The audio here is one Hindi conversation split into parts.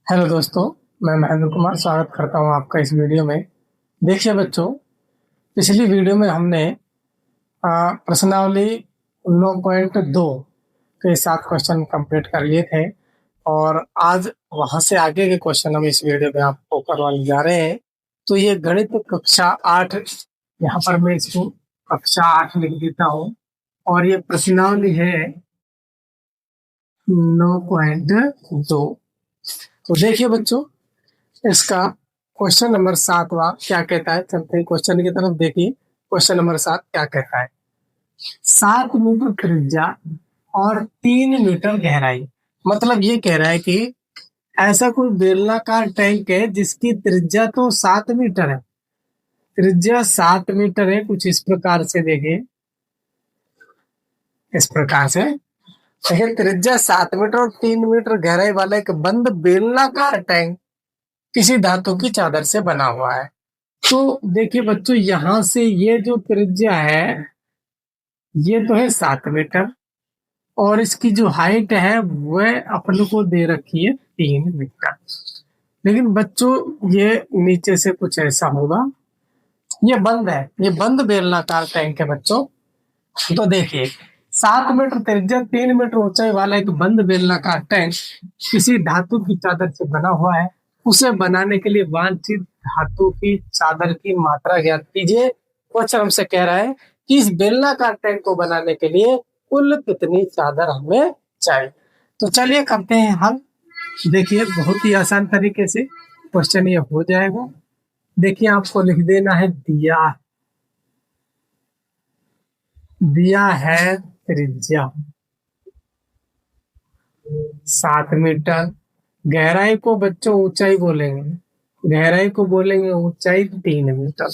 हेलो दोस्तों, मैं महेंद्र कुमार स्वागत करता हूं आपका इस वीडियो में। देखिए बच्चों, पिछली वीडियो में हमने प्रश्नावली 9.2 के 7 क्वेश्चन कंप्लीट कर लिए थे और आज वहां से आगे के क्वेश्चन हम इस वीडियो में आपको करवाने जा रहे हैं। तो ये गणित कक्षा 8, यहाँ पर मैं इसको कक्षा 8 लिख देता हूँ और ये प्रश्नावली है 9.2। तो देखिए बच्चों, इसका क्वेश्चन नंबर 7वां क्या कहता है। चलते हैं क्वेश्चन की तरफ। देखिए क्वेश्चन नंबर 7 क्या कहता है। 7 मीटर त्रिज्या और 3 मीटर गहराई। मतलब ये कह रहा है कि ऐसा कोई बेलनाकार टैंक है जिसकी त्रिज्या तो 7 मीटर है। त्रिज्या 7 मीटर है। कुछ इस प्रकार से देखिए, इस प्रकार से देखिए, त्रिज्या 7 मीटर और 3 मीटर गहराई वाला एक बंद बेलनाकार टैंक किसी धातु की चादर से बना हुआ है। तो देखिए बच्चों, यहां से ये जो त्रिज्या है ये तो है 7 मीटर और इसकी जो हाइट है वह अपन को दे रखी है 3 मीटर। लेकिन बच्चों, ये नीचे से कुछ ऐसा होगा। ये बंद है, ये बंद बेलनाकार टैंक है बच्चों। तो देखिए, 7 मीटर त्रिज्या 3 मीटर ऊंचाई वाला एक बंद बेलनाकार टैंक किसी धातु की चादर से बना हुआ है। उसे बनाने के लिए वांछित धातु की चादर की मात्रा ज्ञात कीजिए। क्वेश्चन हमसे कह रहा है कि इस बेलनाकार टैंक को बनाने के लिए कुल कितनी चादर हमें चाहिए। तो चलिए करते हैं हल। देखिए, बहुत ही आसान तरीके से क्वेश्चन ये हो जाएगा। देखिए, आपको लिख देना है दिया दिया है त्रिज्या 7 मीटर, गहराई को बच्चों ऊंचाई बोलेंगे, गहराई को बोलेंगे ऊंचाई 3 मीटर।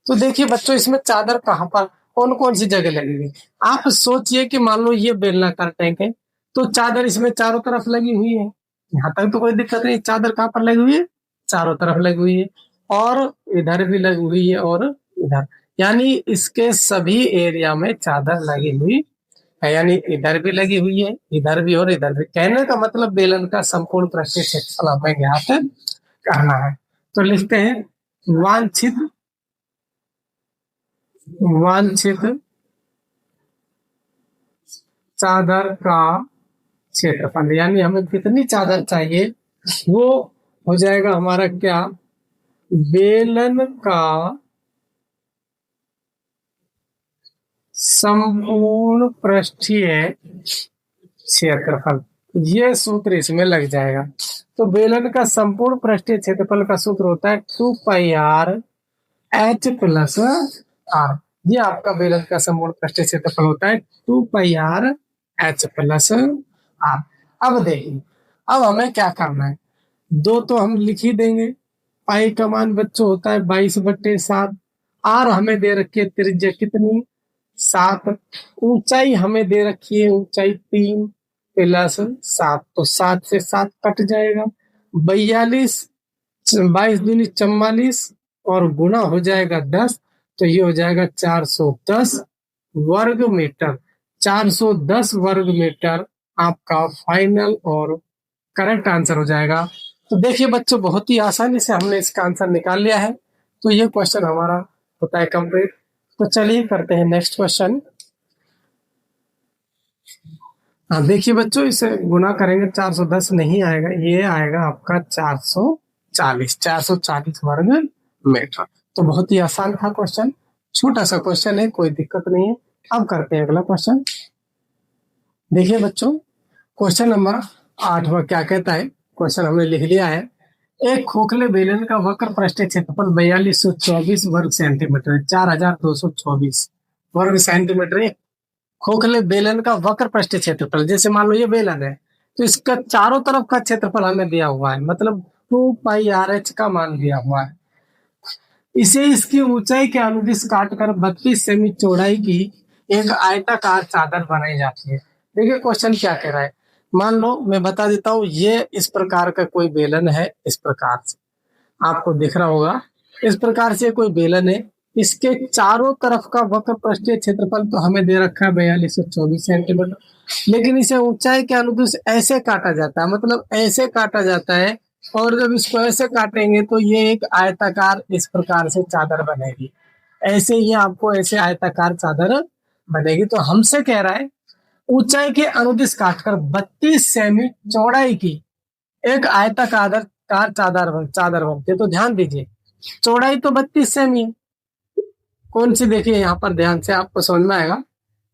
तो देखिए बच्चों, इसमें चादर कहाँ पर कौन कौन सी जगह लगेगी। आप सोचिए कि मान लो ये बेलनाकार टैंक है तो चादर इसमें चारों तरफ लगी हुई है। यहाँ तक तो कोई दिक्कत नहीं। चादर कहाँ पर लगी हुई है? चारों तरफ लगी हुई है और इधर भी लगी हुई है और इधर, यानी इसके सभी एरिया में चादर लगी हुई है। यानी इधर भी लगी हुई है, इधर भी और इधर भी। कहने का मतलब बेलन का संपूर्ण पृष्ठीय क्षेत्रफल हमें यहाँ पे कहना है। तो लिखते हैं वांछित वांछित चादर का क्षेत्रफल, यानी हमें कितनी चादर चाहिए वो हो जाएगा हमारा क्या, बेलन का संपूर्ण पृष्ठीय क्षेत्रफल। ये सूत्र इसमें लग जाएगा। तो बेलन का संपूर्ण पृष्ठीय क्षेत्रफल का सूत्र होता है 2πr/h+r। ये आपका बेलन का संपूर्ण पृष्ठीय क्षेत्रफल होता है 2πr/h+r। अब देखिए, अब हमें क्या करना है। दो तो हम लिख ही देंगे। पाई का मान बच्चों होता है 22/7। आर हमें दे रखी है त्रिज्या कितनी, 7। ऊंचाई हमें दे रखी है ऊंचाई 3+7, तो 7 से 7 कट जाएगा। 42, 22×2 = 44 और गुणा हो जाएगा 10, तो ये हो जाएगा 410 वर्ग मीटर। 410 वर्ग मीटर आपका फाइनल और करेक्ट आंसर हो जाएगा। तो देखिए बच्चों, बहुत ही आसानी से हमने इसका आंसर निकाल लिया है। तो ये क्वेश्चन हमारा होता है कंप्लीट। तो चलिए करते हैं नेक्स्ट क्वेश्चन। हाँ देखिए बच्चों, इसे गुना करेंगे 410 नहीं आएगा, ये आएगा आपका 440 वर्ग मीटर। तो बहुत ही आसान था क्वेश्चन, छोटा सा क्वेश्चन है, कोई दिक्कत नहीं है। अब करते हैं अगला क्वेश्चन। देखिए बच्चों, क्वेश्चन नंबर 8वां क्या कहता है। क्वेश्चन हमने लिख लिया है। एक खोखले बेलन का वक्र पृष्ठीय क्षेत्रफल 4224 वर्ग सेंटीमीटर है। 4224 वर्ग सेंटीमीटर है खोखले बेलन का वक्र पृष्ठीय क्षेत्रफल। जैसे मान लो ये बेलन है तो इसका चारों तरफ का क्षेत्रफल हमें दिया हुआ है, मतलब 2πr/h का मान दिया हुआ है। इसे इसकी ऊंचाई के अनुदिश काटकर 32 सेमी चौड़ाई की एक आयताकार चादर बनाई जाती है। देखिए क्वेश्चन क्या कह रहा है। मान लो मैं बता देता हूँ, ये इस प्रकार का कोई बेलन है, इस प्रकार से आपको दिख रहा होगा। इस प्रकार से कोई बेलन है, इसके चारों तरफ का वक्र पृष्ठीय क्षेत्रफल तो हमें दे रखा है 4224 सेंटीमीटर, लेकिन इसे ऊंचाई के अनुदिश ऐसे काटा जाता है, मतलब ऐसे काटा जाता है और जब इसको ऐसे काटेंगे तो ये एक आयताकार इस प्रकार से चादर बनेगी। ऐसे ही आपको ऐसे आयताकार चादर बनेगी। तो हमसे कह रहा है ऊंचाई के अनुदिश काटकर 32 सेमी चौड़ाई की एक आयताकार चादर बनती है। तो ध्यान दीजिए, चौड़ाई तो 32 सेमी है। कौन सी, देखिए यहाँ पर ध्यान से आपको समझ में आएगा।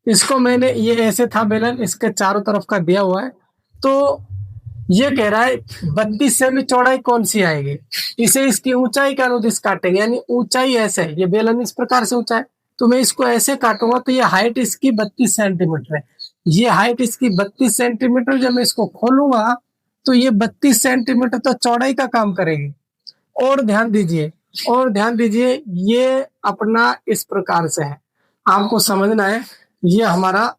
इसको मैंने, ये ऐसे था बेलन, इसके चारों तरफ का दिया हुआ है। तो ये कह रहा है 32 सेमी चौड़ाई कौन सी आएगी, इसे इसकी ऊंचाई के अनुदिश काटेंगे। यानी ऊंचाई ऐसे है, ये बेलन इस प्रकार से ऊंचा है, तो मैं इसको ऐसे काटूंगा तो ये हाइट इसकी 32 सेंटीमीटर है। ये हाइट इसकी 32 सेंटीमीटर, जब मैं इसको खोलूंगा तो ये 32 सेंटीमीटर तो चौड़ाई का काम करेगी। और ध्यान दीजिए, और ध्यान दीजिए, ये अपना इस प्रकार से है, आपको समझना है। ये हमारा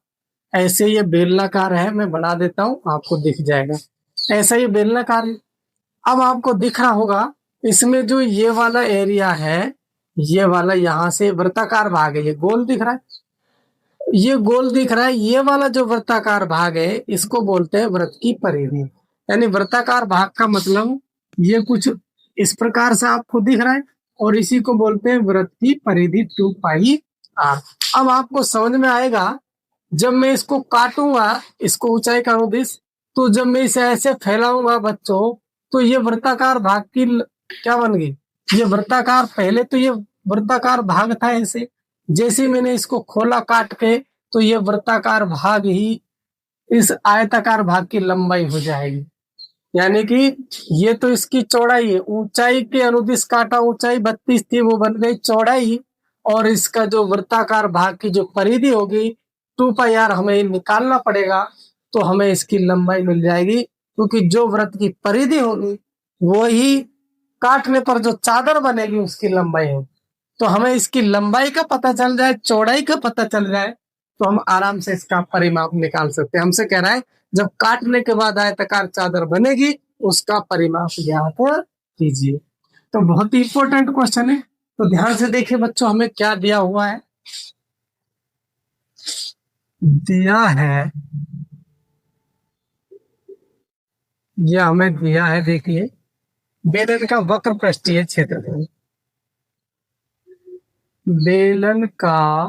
ऐसे ये बेलनाकार है, मैं बना देता हूँ आपको दिख जाएगा। ऐसा ये बेलनाकार है। अब आपको दिख रहा होगा इसमें जो ये वाला एरिया है, ये वाला यहाँ से वृत्ताकार भाग है, ये गोल दिख रहा है, ये गोल दिख रहा है। ये वाला जो वृत्ताकार भाग है इसको बोलते हैं वृत्त की परिधि। यानी वृत्ताकार भाग का मतलब ये कुछ इस प्रकार से आपको दिख रहा है, और इसी को बोलते हैं वृत्त की परिधि 2πr। अब आपको समझ में आएगा, जब मैं इसको काटूंगा, इसको ऊंचाई का अनुदिश, तो जब मैं इसे ऐसे फैलाऊंगा बच्चों, तो ये वृत्ताकार भाग की क्या बन गई, ये वृत्ताकार, पहले तो ये वृत्ताकार भाग था ऐसे, जैसे ही मैंने इसको खोला काट के, तो ये वृत्ताकार भाग ही इस आयताकार भाग की लंबाई हो जाएगी। यानी कि ये तो इसकी चौड़ाई है, ऊंचाई के अनुदिश काटा, ऊंचाई 32 थी, वो बन गई चौड़ाई। और इसका जो वृत्ताकार भाग की जो परिधि होगी 2πr, हमें निकालना पड़ेगा, तो हमें इसकी लंबाई मिल जाएगी। क्योंकि जो वृत्त की परिधि होगी वो ही काटने पर जो चादर बनेगी उसकी लंबाई होगी। तो हमें इसकी लंबाई का पता चल जाए, चौड़ाई का पता चल जाए, तो हम आराम से इसका परिमाप निकाल सकते हैं। हमसे कह रहा है जब काटने के बाद आयताकार चादर बनेगी उसका परिमाप ज्ञात कीजिए। तो बहुत ही इंपॉर्टेंट क्वेश्चन है। तो ध्यान से देखिए बच्चों, हमें क्या दिया हुआ है। दिया है, यह हमें दिया है, देखिए बेलन का वक्र पृष्ठीय क्षेत्रफल, बेलन का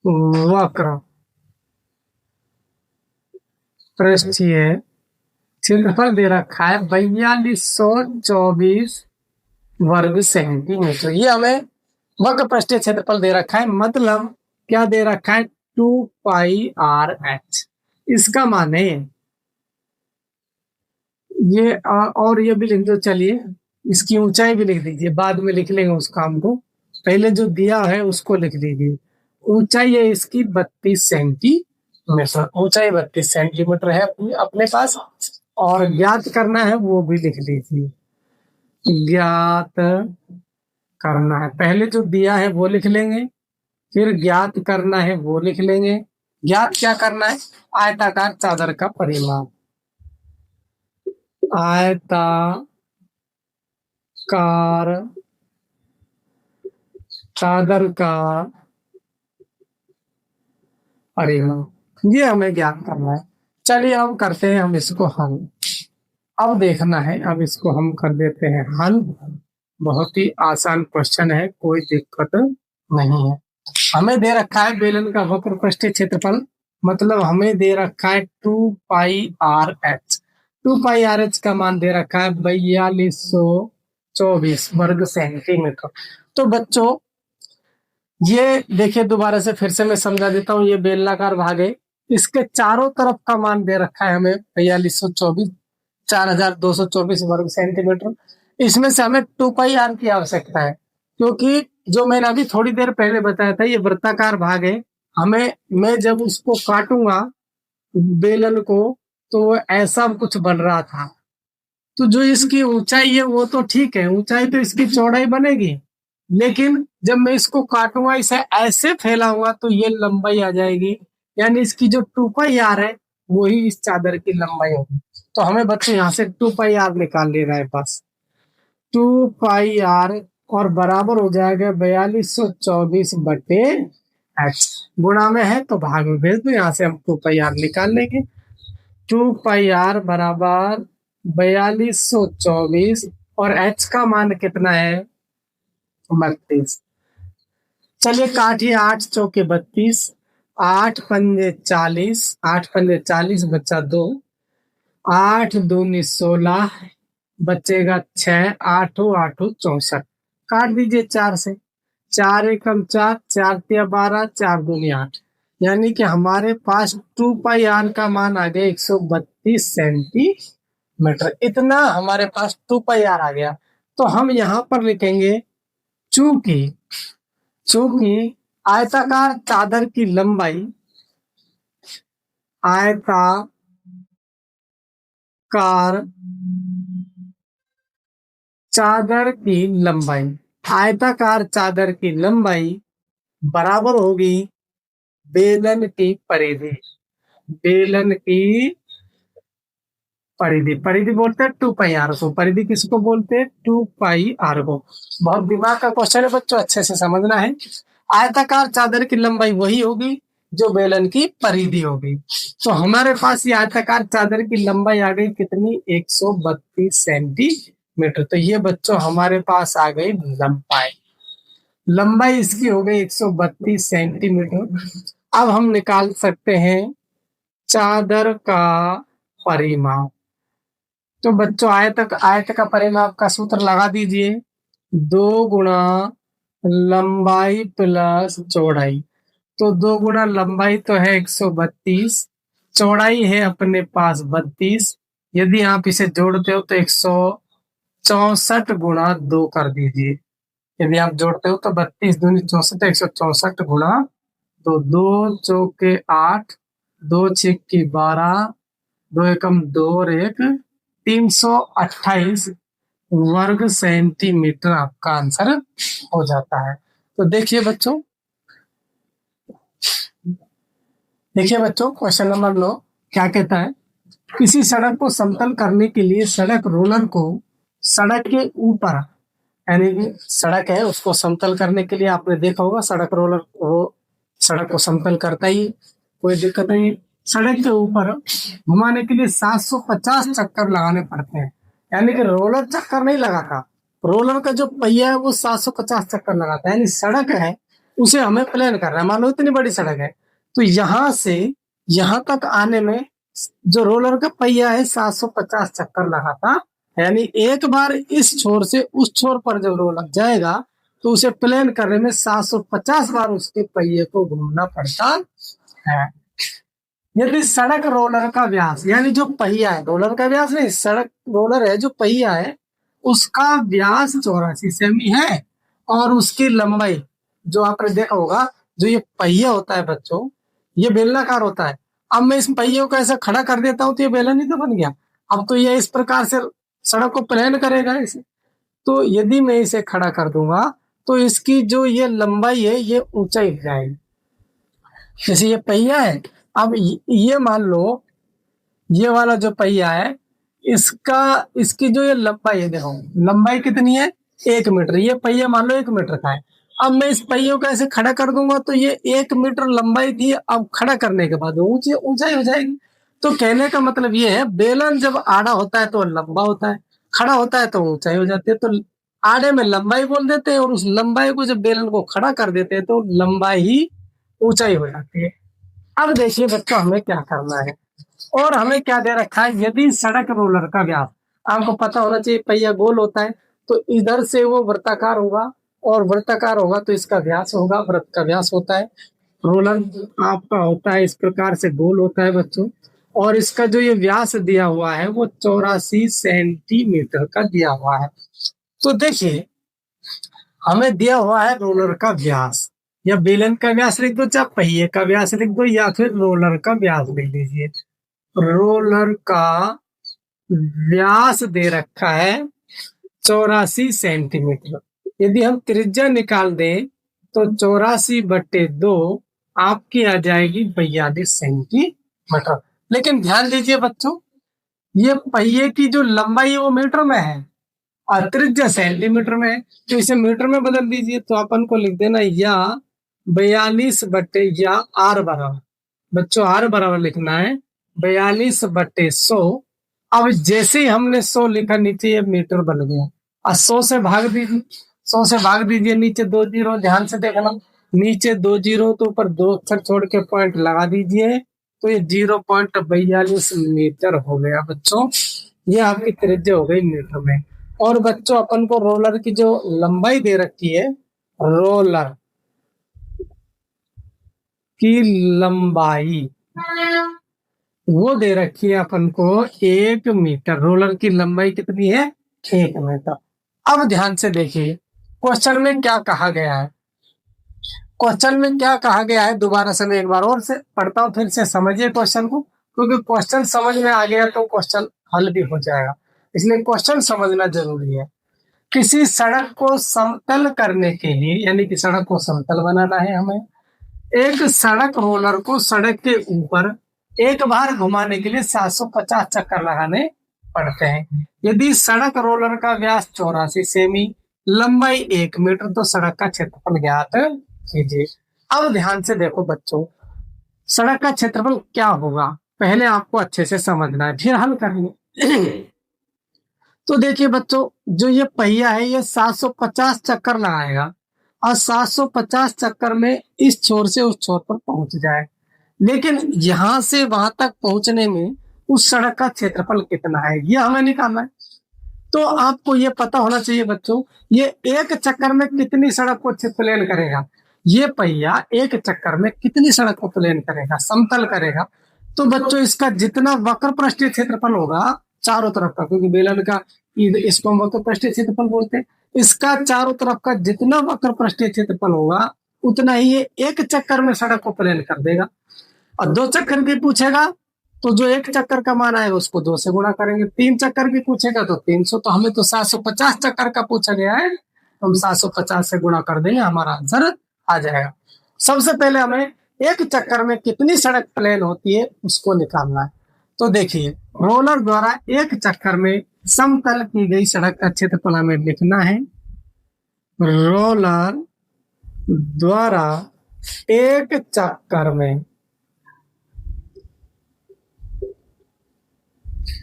वक्र पृष्ठीय क्षेत्रफल दे रखा है 4224 वर्ग सेंटीमीटर। ये हमें वक्र पृष्ठीय क्षेत्रफल दे रखा है, मतलब क्या दे रखा है, 2πrh। इसका मान है ये, और ये भी लिख दो, चलिए इसकी ऊंचाई भी लिख दीजिए, बाद में लिख लेंगे उस काम को, पहले जो दिया है उसको लिख दीजिए। ऊंचाई है इसकी 32 सेंटीमीटर, ऊंचाई 32 सेंटीमीटर है अपने पास, और ज्ञात करना है वो भी लिख लीजिए। ज्ञात करना है, पहले जो दिया है वो लिख लेंगे, फिर ज्ञात करना है वो लिख लेंगे। ज्ञात क्या करना है, आयताकार चादर का परिमाप, आयताकार चादर का परिमाप, ये हमें ज्ञात करना है। चलिए अब करते हैं हम इसको हल। अब देखना है, अब इसको हम कर देते हैं हल। बहुत ही आसान क्वेश्चन है, कोई दिक्कत नहीं है। हमें दे रखा है बेलन का वक्र पृष्ठीय क्षेत्रफल, मतलब हमें दे रखा है 2πrh। 2πrh का मान दे रखा है 4224 वर्ग सेंटीमीटर। तो बच्चों ये देखिए, दोबारा से फिर से मैं समझा देता हूँ। ये बेलनाकार भाग है, इसके चारों तरफ का मान दे रखा है हमें 4224, 4224 वर्ग सेंटीमीटर। इसमें से हमें 2πr की आवश्यकता है, क्योंकि जो मैंने अभी थोड़ी देर पहले बताया था ये वृत्ताकार भाग है। हमें, मैं जब उसको काटूंगा बेलन को, तो वो ऐसा कुछ बन रहा था। तो जो इसकी ऊंचाई है वो तो ठीक है, ऊंचाई तो इसकी चौड़ाई बनेगी, लेकिन जब मैं इसको काटूंगा, इसे ऐसे फैलाऊंगा, तो ये लंबाई आ जाएगी। यानी इसकी जो 2πr है वही इस चादर की लंबाई होगी। तो हमें बच्चे यहाँ से 2πr निकाल लेना है बस। 2πr और बराबर हो जाएगा 4224/h। गुणा में है तो भाग में भेज दो, यहाँ से हम 2πr निकाल लेंगे। 2πr बराबर 4224 और h का मान कितना है 32। चलिए काटिए, 8 चौके 32, 8 पंजे 40, 8 पंजे 40 बचा 2, 8 दूनी 16, बचेगा 6, आठों आठों 64। काट दीजिए 4 से, 4 एकम 4, 4 तिया 12, 4 दूनी 8। यानी कि हमारे पास 2 पाई r का मान आ गया 132 सेंटीमीटर। इतना हमारे पास 2 पाई r आ गया। तो हम यहाँ पर लिखेंगे चूंकि चूंकि आयताकार चादर की लंबाई, आयताकार चादर की लंबाई, आयताकार चादर की लंबाई बराबर होगी बेलन की परिधि। बेलन की परिधि, परिधि बोलते हैं 2 पाई r को। परिधि किसको बोलते हैं 2 पाई r को। बहुत दिमाग का क्वेश्चन है बच्चों, अच्छे से समझना है। आयताकार चादर की लंबाई वही होगी जो बेलन की परिधि होगी। तो हमारे पास ये आयताकार चादर की लंबाई आ गई कितनी 132 सेंटीमीटर। तो ये बच्चों हमारे पास आ गई लंबाई। लंबाई इसकी हो गई 132 सेंटीमीटर। अब हम निकाल सकते हैं चादर का परिमाप। तो बच्चों आयत का परिमाप का सूत्र लगा दीजिए, 2 गुणा लंबाई प्लस चौड़ाई। तो 2 गुणा लंबाई तो है 132, चौड़ाई है अपने पास 32। यदि आप इसे जोड़ते हो तो 164 गुणा 2 कर दीजिए। यदि आप जोड़ते हो तो 32 दूनी 64, 164 गुणा 2, 2 चौके 8, 2 छिक्की 12, 2 एकम 2 और 1, 328 वर्ग सेंटीमीटर आपका आंसर हो जाता है। तो देखिए बच्चों क्वेश्चन नंबर 9 क्या कहता है, किसी सड़क को समतल करने के लिए सड़क रोलर को सड़क के ऊपर, यानी कि सड़क है उसको समतल करने के लिए आपने देखा होगा सड़क रोलर वो सड़क को समतल करता ही, कोई दिक्कत नहीं। सड़क के ऊपर घुमाने के लिए 750 चक्कर लगाने पड़ते हैं। यानी कि रोलर चक्कर नहीं लगाता, रोलर का जो पहिया है वो 750 चक्कर लगाता है। यानी सड़क है उसे हमें प्लेन करना है। मान लो इतनी बड़ी सड़क है, तो यहां से यहां तक आने में जो रोलर का पहिया है 750 चक्कर लगाता। यानी एक बार इस छोर से उस छोर पर जब रोलर जाएगा तो उसे प्लेन करने में 750 बार उसके पहिए को घूमना पड़ता है। यदि सड़क रोलर का व्यास, यानी जो पहिया है, रोलर का व्यास नहीं, सड़क रोलर है जो पहिया है उसका व्यास 84 सेमी है, और उसकी लंबाई जो आपने देखा होगा, जो ये पहिया होता है बच्चों ये बेलनाकार होता है। अब मैं इस पहिए को ऐसे खड़ा कर देता हूं तो ये बेलन ही तो बन गया। अब तो ये इस प्रकार से सड़क को प्लेन करेगा इसे। तो यदि मैं इसे खड़ा कर दूंगा तो इसकी जो ये लंबाई है ये ऊंचाई हो जाएगी। जैसे ये पहिया है, अब ये मान लो ये वाला जो पहिया है इसका इसकी जो ये लंबाई है, देखो लंबाई कितनी है 1 मीटर। ये पहिया मान लो 1 मीटर का है। अब मैं इस पहियों को ऐसे खड़ा कर दूंगा तो ये 1 मीटर लंबाई थी, अब खड़ा करने के बाद ऊंची ऊंचाई हो जाएगी। तो कहने का मतलब ये है बेलन जब आड़ा होता है तो लंबा होता है, खड़ा होता है तो ऊंचाई हो जाती है। तो आड़े में लंबाई बोल देते हैं और उस लंबाई को जब बेलन को खड़ा कर देते हैं तो लंबाई ही ऊंचाई हो जाती है। अब देखिए बच्चों हमें क्या करना है, और हमें क्या दे रखा है, यदि सड़क रोलर का व्यास, आपको पता होना चाहिए पहिया गोल होता है तो इधर से वो वृत्ताकार होगा, और वृत्ताकार होगा तो इसका व्यास होगा, वृत्त का व्यास होता है। रोलर आपका होता है इस प्रकार से गोल होता है बच्चों, और इसका जो ये व्यास दिया हुआ है वो 84 सेंटीमीटर का दिया हुआ है। तो देखिए हमें दिया हुआ है रोलर का व्यास, या बेलन का व्यास लिख दो, चाहे पहिए का व्यास लिख दो, या फिर रोलर का व्यास लिख दीजिए। रोलर का व्यास दे रखा है 84 सेंटीमीटर। यदि हम त्रिज्या निकाल दें तो 84/2 आपकी आ जाएगी 42 सेंटीमीटर। लेकिन ध्यान दीजिए बच्चों, ये पहिए की जो लंबाई है वो मीटर में है और त्रिज्या सेंटीमीटर में है, तो इसे मीटर में बदल दीजिए। तो अपन को लिख देना या 42 या आर बराबर, बच्चों आर बराबर लिखना है 42/100। अब जैसे ही हमने 100 लिखा, नीचे ये मीटर बन गया। और 100 से भाग दीजिए, 100 से भाग दीजिए, नीचे 2 जीरो, ध्यान से देखना, नीचे 2 जीरो तो ऊपर 2 अक्षर छोड़ के पॉइंट लगा दीजिए, तो ये 0.42 मीटर हो गया बच्चों। ये आपकी त्रिज्या हो गई मीटर में। और बच्चों अपन को रोलर की जो लंबाई दे रखी है, रोलर की लंबाई वो दे रखी है अपन को 1 मीटर। रोलर की लंबाई कितनी है? 1 मीटर। अब ध्यान से देखिए क्वेश्चन में क्या कहा गया है। क्वेश्चन में क्या कहा गया है, दोबारा से मैं एक बार और से पढ़ता हूँ, फिर से समझिए क्वेश्चन को, क्योंकि क्वेश्चन समझ में आ गया तो क्वेश्चन हल भी हो जाएगा, इसलिए क्वेश्चन समझना जरूरी है। किसी सड़क को समतल करने के लिए, यानी कि सड़क को समतल बनाना है हमें, एक सड़क रोलर को सड़क के ऊपर एक बार घुमाने के लिए 750 चक्कर लगाने पड़ते हैं। यदि सड़क रोलर का व्यास 84 सेमी, लंबाई 1 मीटर, तो सड़क का क्षेत्रफल ज्ञात कीजिए। अब ध्यान से देखो बच्चों, सड़क का क्षेत्रफल क्या होगा पहले आपको अच्छे से समझना है, फिर हल करेंगे। तो देखिए बच्चों, जो ये पहिया है ये 750 चक्कर लगाएगा, और 750 चक्कर में इस छोर से उस छोर पर पहुंच जाए। लेकिन यहां से वहां तक पहुंचने में उस सड़क का क्षेत्रफल कितना है, ये हमें निकालना है। तो आपको ये पता होना चाहिए बच्चों, ये एक चक्कर में कितनी सड़क को प्लेन करेगा। ये पहिया एक चक्कर में कितनी सड़क को प्लेन करेगा, समतल करेगा। तो बच्चों इसका जितना वक्र पृष्ठीय क्षेत्रफल होगा चारों तरफ का, क्योंकि बेलन का इसको हम वक्र पृष्ठीय क्षेत्रफल बोलते हैं, इसका चारों तरफ का जितना वक्र पृष्ठीय क्षेत्रफल होगा उतना ही ये एक चक्कर में सड़क को प्लेन कर देगा। और 2 चक्कर की पूछेगा तो जो एक चक्कर का मान आएगा उसको 2 से गुणा करेंगे, 3 चक्कर की पूछेगा तो 300, तो हमें तो 750 चक्कर का पूछा गया है, तो हम 750 से गुणा कर देंगे, हमारा आंसर आ जाएगा। सबसे पहले हमें एक चक्कर में कितनी सड़क प्लेन होती है उसको निकालना है। तो देखिए, रोलर द्वारा एक चक्कर में समतल की गई सड़क का क्षेत्रफल हमें लिखना है। रोलर द्वारा एक चक्कर में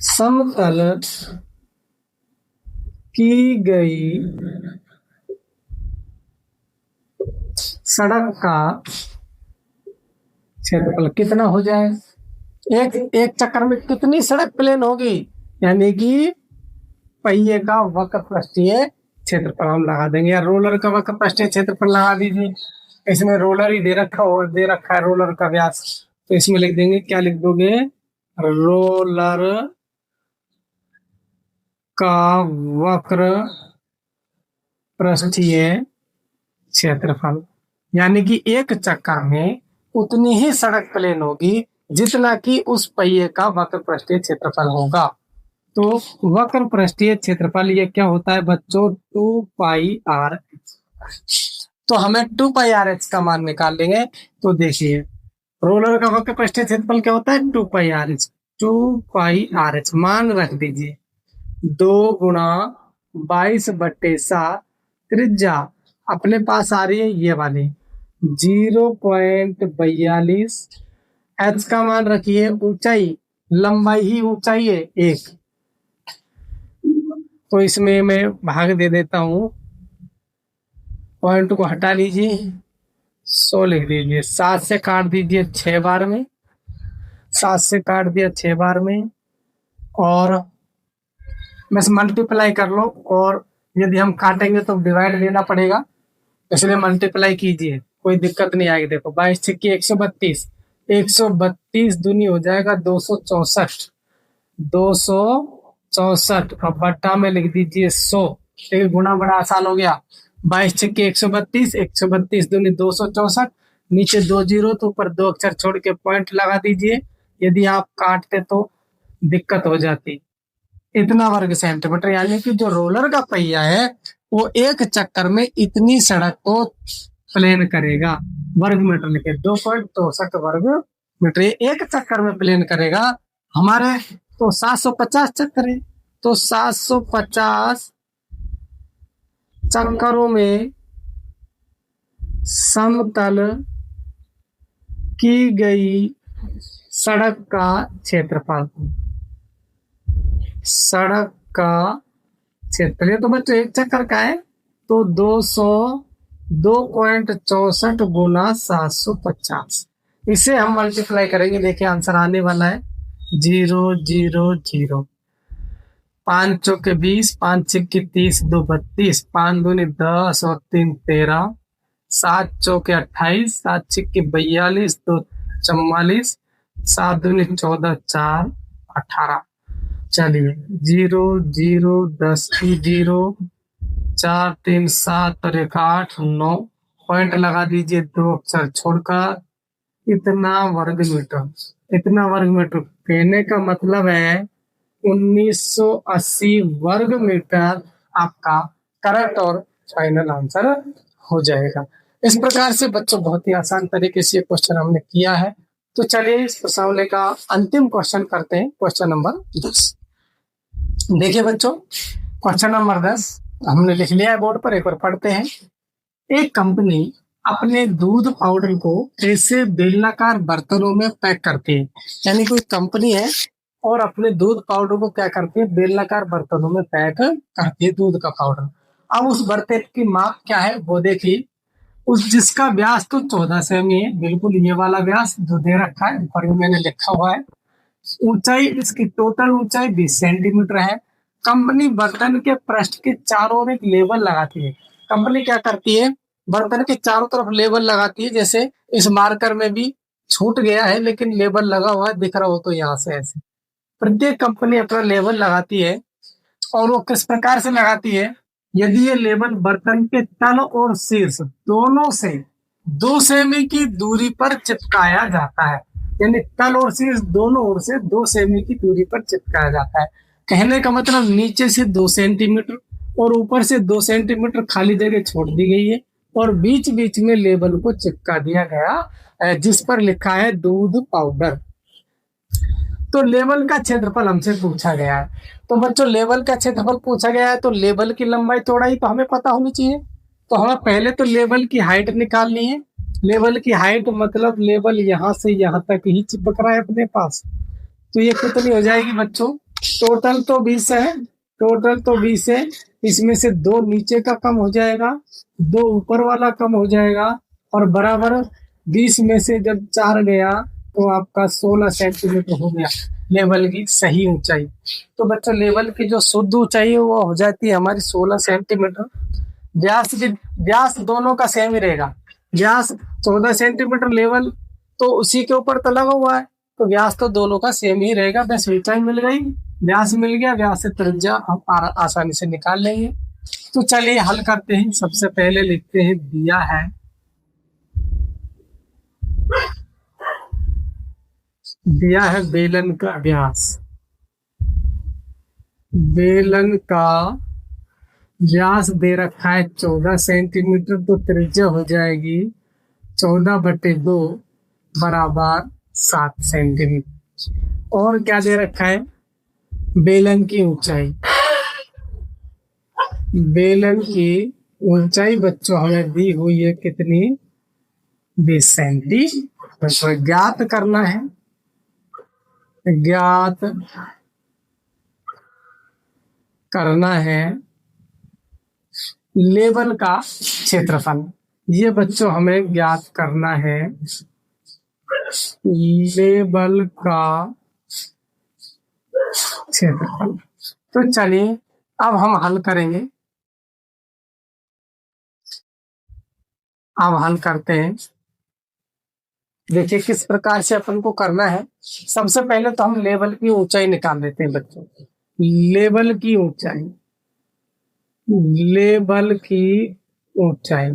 समतल की गई सड़क का क्षेत्रफल कितना हो जाए। एक चक्कर में कितनी सड़क प्लेन होगी, यानी कि पहिए का वक्र पृष्ठीय क्षेत्रफल हम लगा देंगे, या रोलर का वक्र पृष्ठीय क्षेत्रफल लगा दीजिए। इसमें रोलर ही दे रखा है रोलर का व्यास, तो इसमें लिख देंगे, क्या लिख दोगे, रोलर का वक्र पृष्ठीय क्षेत्रफल, यानी कि एक चक्कर में उतनी ही सड़क प्लेन होगी जितना कि उस पहिए का वक्र पृष्ठीय क्षेत्रफल होगा। तो वक्र पृष्ठीय क्षेत्रफल ये क्या होता है बच्चों, 2πr। तो हमें 2πr का मान निकाल लेंगे। तो देखिए, रोलर का वक्र पृष्ठीय क्षेत्रफल क्या होता है, 2πr। 2πr मान रख दीजिए, 2 गुणा 22/7, त्रिज्या अपने पास आ रही है ये वाली 0.42, h का मान रखिए, ऊंचाई, लंबाई ही ऊंचाई है 1, तो इसमें मैं भाग दे देता हूं, पॉइंट को हटा लीजिए, 100 लिख दीजिए, 7 से काट दीजिए 6 बार में, 7 से काट दिया 6 बार में, और बस मल्टीप्लाई कर लो, और यदि हम काटेंगे तो डिवाइड देना पड़ेगा, इसलिए मल्टीप्लाई कीजिए, कोई दिक्कत नहीं आएगी। देखो 22 छक्के 132, 132 दूनी हो जाएगा 264, 264 और बट्टा में लिख दीजिए 100, एक गुना बड़ा आसान हो गया। 22 छक्के 132, 132 दूनी 264, नीचे 2 जीरो तो ऊपर 2 अक्षर छोड़ के पॉइंट लगा दीजिए, यदि आप काटते तो दिक्कत हो जाती। इतना वर्ग सेंटीमीटर, यानी कि जो रोलर का पहिया है वो एक चक्कर में इतनी सड़क को प्लेन करेगा। वर्ग मीटर लिखे, 2.64 वर्ग मीटर एक चक्कर में प्लेन करेगा। हमारे तो 750 चक्कर है, तो 750 चक्करों में समतल की गई सड़क का क्षेत्रफल, सड़क का क्षेत्र, ये तो बच्चों एक चक्कर का है, तो 202.64 गुना 750। इसे हम मल्टीप्लाई करेंगे, देखिए आंसर आने वाला है 000। 5 चौके 20, 5 छिक्के 30, 2 32, 5 दूनी 10 और 3 13, 7 चौके 28, 7 छिक्के 42, 2 44, 7 दूनी 14, 4 18। चलिए 0 0 10 की 0, 4 3 7 और 1 8 9, पॉइंट लगा दीजिए 2 अक्षर छोड़कर। इतना वर्ग मीटर, इतना वर्ग मीटर कहने का मतलब है 1980 वर्ग मीटर आपका करेक्ट और फाइनल आंसर हो जाएगा। इस प्रकार से बच्चों बहुत ही आसान तरीके से ये क्वेश्चन हमने किया है। तो चलिए इस प्रश्नावली का अंतिम क्वेश्चन करते हैं, क्वेश्चन नंबर 10। देखिए बच्चों, क्वेश्चन नंबर 10 हमने लिख लिया है बोर्ड पर, एक बार पढ़ते हैं। एक कंपनी अपने दूध पाउडर को ऐसे बेलनाकार बर्तनों में पैक करती है, यानी कोई कंपनी है और अपने दूध पाउडर को क्या करती है, बेलनाकार बर्तनों में पैक करती है दूध का पाउडर। अब उस बर्तन की माप क्या है वो देखिए, उस जिसका व्यास तो 14 सेमी है, बिल्कुल ये वाला व्यास जो दे रखा है ऊपर में मैंने लिखा हुआ है। ऊंचाई, इसकी टोटल ऊंचाई 20 सेंटीमीटर है। कंपनी बर्तन के पृष्ठ के चारों ओर एक लेबल लगाती है। कंपनी क्या करती है, बर्तन के चारों तरफ लेबल लगाती है, जैसे इस मार्कर में भी छूट गया है लेकिन लेबल लगा हुआ है, दिख रहा हो तो यहाँ से ऐसे प्रत्येक कंपनी अपना लेबल लगाती है। और वो किस प्रकार से लगाती है, यदि ये लेबल बर्तन के तल और शीर्ष दोनों से 2 सेमी की दूरी पर चिपकाया जाता है, यानी तल और शीर्ष दोनों ओर से 2 सेमी की दूरी पर चिपकाया जाता है। कहने का मतलब नीचे से 2 सेंटीमीटर और ऊपर से 2 सेंटीमीटर खाली जगह छोड़ दी गई है और बीच बीच में लेबल को चिपका दिया गया जिस पर लिखा है दूध पाउडर। तो लेवल का क्षेत्रफल हमसे पूछा गया है। तो बच्चों लेवल का क्षेत्रफल पूछा गया है, तो लेवल की लंबाई चौड़ाई तो हमें पता होनी चाहिए। तो हमें पहले तो लेवल की हाइट निकालनी है। लेवल की हाइट मतलब लेवल यहाँ से यहाँ तक ही चिपक रहा है अपने पास, तो ये कितनी हो जाएगी बच्चों, टोटल तो 20 है, टोटल तो 20 है, इसमें से 2 नीचे का कम हो जाएगा, 2 ऊपर वाला कम हो जाएगा और बराबर 20 में से जब 4 गया तो आपका 16 सेंटीमीटर हो गया लेवल की सही ऊंचाई। तो बच्चों लेवल की जो शुद्ध ऊंचाई है वो हो जाती है हमारी 16 सेंटीमीटर। व्यास दोनों का सेम ही रहेगा, व्यास 14 सेंटीमीटर लेवल तो उसी के ऊपर तो लगा हुआ है, तो व्यास तो दोनों का सेम ही रहेगा। बस ऊंचाई मिल गई, व्यास मिल गया, व्यास से त्रिज्या हम आसानी से निकाल लेंगे। तो चलिए हल करते हैं। सबसे पहले लिखते हैं, दिया है बेलन का व्यास, बेलन का व्यास दे रखा है 14 सेंटीमीटर, तो त्रिज्या हो जाएगी 14/2 बराबर 7 सेंटीमीटर। और क्या दे रखा है, बेलन की ऊंचाई, बेलन की ऊंचाई बच्चों हमें दी हुई है कितनी, 20 सेंटीमीटर। ज्ञात करना है, ज्ञात करना है लेवल का क्षेत्रफल। ये बच्चों हमें ज्ञात करना है लेवल का क्षेत्रफल। तो चलिए अब हम हल करेंगे, अब हल करते हैं। देखिए किस प्रकार से अपन को करना है। सबसे पहले तो हम लेवल की ऊंचाई निकाल लेते हैं बच्चों, लेवल की ऊंचाई, लेवल की ऊंचाई,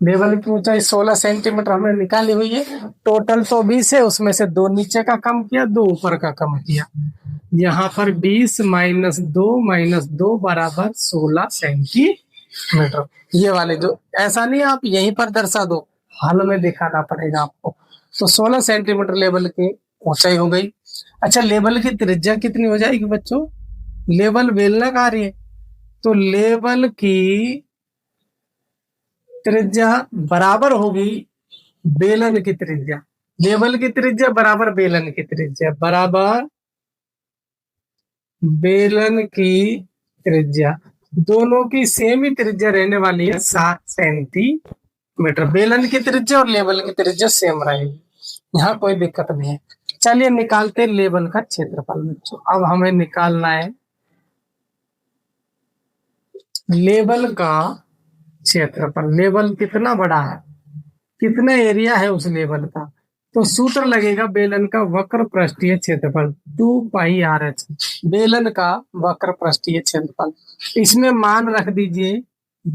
लेवल की ऊंचाई 16 सेंटीमीटर हमने निकाली हुई है। टोटल तो 20 है, उसमें से 2 नीचे का कम किया, 2 ऊपर का कम किया। यहाँ पर 20 - 2 बराबर 16 सेंटीमीटर। ये वाले जो ऐसा नहीं आप यहीं पर दर्शा दो, हल में दिखाना पड़ेगा आपको। तो 16 सेंटीमीटर लेवल की ऊंचाई हो गई। अच्छा लेवल की त्रिज्या कितनी हो जाएगी बच्चों, लेवल बेलनाकार है तो लेवल की त्रिज्या बराबर होगी बेलन की त्रिज्या। लेवल की त्रिज्या बराबर बेलन की त्रिज्या, बराबर बेलन की त्रिज्या। दोनों की सेम ही त्रिज्या रहने वाली है 7 सेंटीमीटर। बेलन की त्रिज्या और लेवल की त्रिज्या सेम रहेगी, यहाँ कोई दिक्कत नहीं है। चलिए निकालते हैं लेवल का क्षेत्रफल बच्चों। अब हमें निकालना है लेवल का क्षेत्रफल। लेवल कितना बड़ा है, कितना एरिया है उस लेवल का। तो सूत्र लगेगा बेलन का वक्र पृष्ठीय क्षेत्रफल 2 पाई r h, बेलन का वक्र पृष्ठीय क्षेत्रफल। इसमें मान रख दीजिए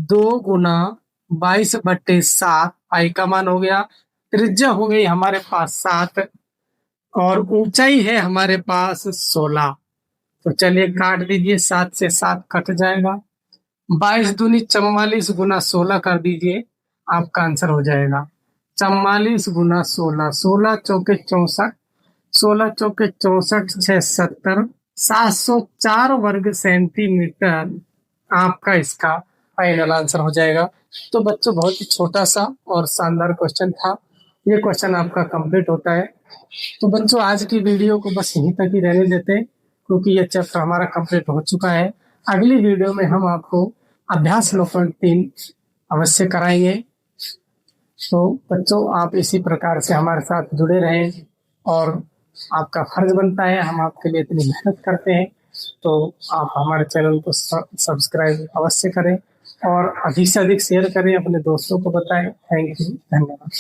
2 × 22/7, पाई का मान हो गया, त्रिज्या हो गई हमारे पास 7 और ऊंचाई है हमारे पास 16। तो चलिए काट दीजिए, 7 से 7 कट जाएगा, 22 दूनी 44 गुना 16 कर दीजिए, आपका आंसर हो जाएगा 44 गुना 16, 16 × 4 = 64, 16 × 4 = 64, 6 × 704 वर्ग सेंटीमीटर आपका इसका फाइनल आंसर हो जाएगा। तो बच्चों बहुत ही छोटा सा और शानदार क्वेश्चन था, ये क्वेश्चन आपका कंप्लीट होता है। तो बच्चों आज की वीडियो को बस यहीं तक ही रहने देते हैं, क्योंकि ये चैप्टर हमारा कंप्लीट हो चुका है। अगली वीडियो में हम आपको अभ्यास 9.3 अवश्य कराएंगे। तो बच्चों आप इसी प्रकार से हमारे साथ जुड़े रहें, और आपका फर्ज बनता है, हम आपके लिए इतनी मेहनत करते हैं, तो आप हमारे चैनल को सब्सक्राइब अवश्य करें और अधिक से अधिक शेयर करें, अपने दोस्तों को बताएं। थैंक यू, धन्यवाद।